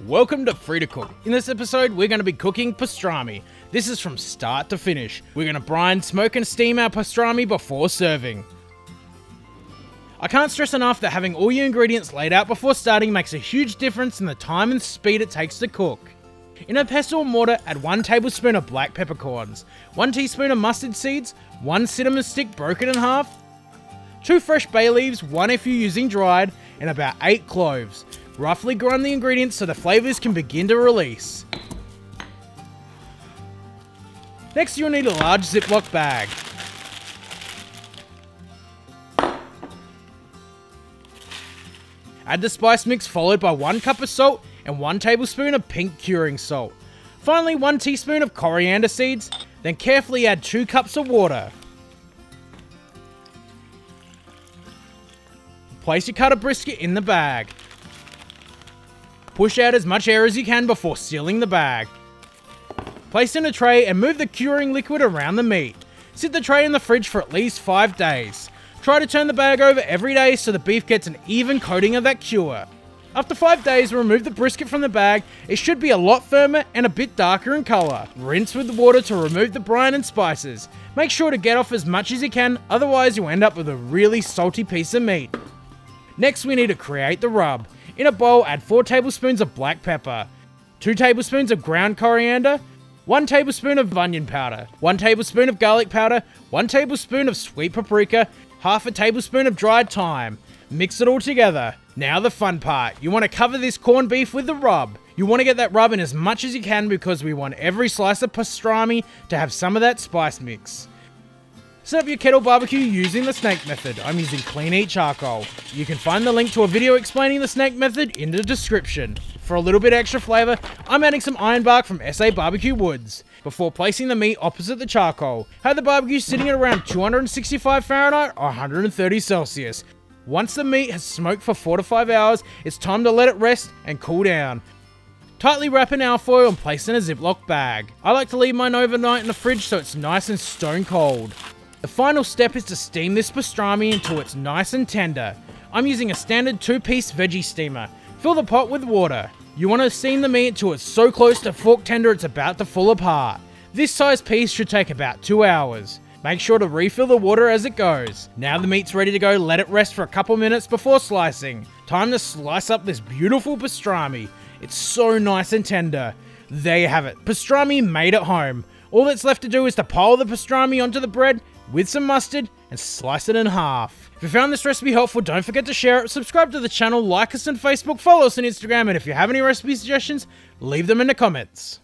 Welcome to Free to Cook. In this episode, we're going to be cooking pastrami. This is from start to finish. We're going to brine, smoke and steam our pastrami before serving. I can't stress enough that having all your ingredients laid out before starting makes a huge difference in the time and speed it takes to cook. In a pestle or mortar, add 1 tablespoon of black peppercorns, 1 teaspoon of mustard seeds, 1 cinnamon stick broken in half, 2 fresh bay leaves, 1 if you're using dried, and about 8 cloves. Roughly grind the ingredients so the flavours can begin to release. Next you'll need a large Ziploc bag. Add the spice mix followed by 1 cup of salt and 1 tablespoon of pink curing salt. Finally 1 teaspoon of coriander seeds, then carefully add 2 cups of water. Place your cut of brisket in the bag. Push out as much air as you can before sealing the bag. Place in a tray and move the curing liquid around the meat. Sit the tray in the fridge for at least 5 days. Try to turn the bag over every day so the beef gets an even coating of that cure. After 5 days, remove the brisket from the bag. It should be a lot firmer and a bit darker in colour. Rinse with the water to remove the brine and spices. Make sure to get off as much as you can, otherwise you'll end up with a really salty piece of meat. Next we need to create the rub. In a bowl, add 4 tablespoons of black pepper, 2 tablespoons of ground coriander, 1 tablespoon of onion powder, 1 tablespoon of garlic powder, 1 tablespoon of sweet paprika, half a tablespoon of dried thyme. Mix it all together. Now the fun part. You want to cover this corned beef with the rub. You want to get that rub in as much as you can because we want every slice of pastrami to have some of that spice mix. Set up your kettle barbecue using the snake method. I'm using clean heat charcoal. You can find the link to a video explaining the snake method in the description. For a little bit extra flavour, I'm adding some iron bark from SA Barbecue Woods. Before placing the meat opposite the charcoal, have the barbecue sitting at around 265 Fahrenheit or 130 Celsius. Once the meat has smoked for 4 to 5 hours, it's time to let it rest and cool down. Tightly wrap in alfoil and place in a Ziploc bag. I like to leave mine overnight in the fridge so it's nice and stone cold. The final step is to steam this pastrami until it's nice and tender. I'm using a standard 2-piece veggie steamer. Fill the pot with water. You want to steam the meat until it's so close to fork tender it's about to fall apart. This size piece should take about 2 hours. Make sure to refill the water as it goes. Now the meat's ready to go, let it rest for a couple minutes before slicing. Time to slice up this beautiful pastrami. It's so nice and tender. There you have it, pastrami made at home. All that's left to do is to pile the pastrami onto the bread with some mustard and slice it in half. If you found this recipe helpful, don't forget to share it, subscribe to the channel, like us on Facebook, follow us on Instagram, and if you have any recipe suggestions, leave them in the comments.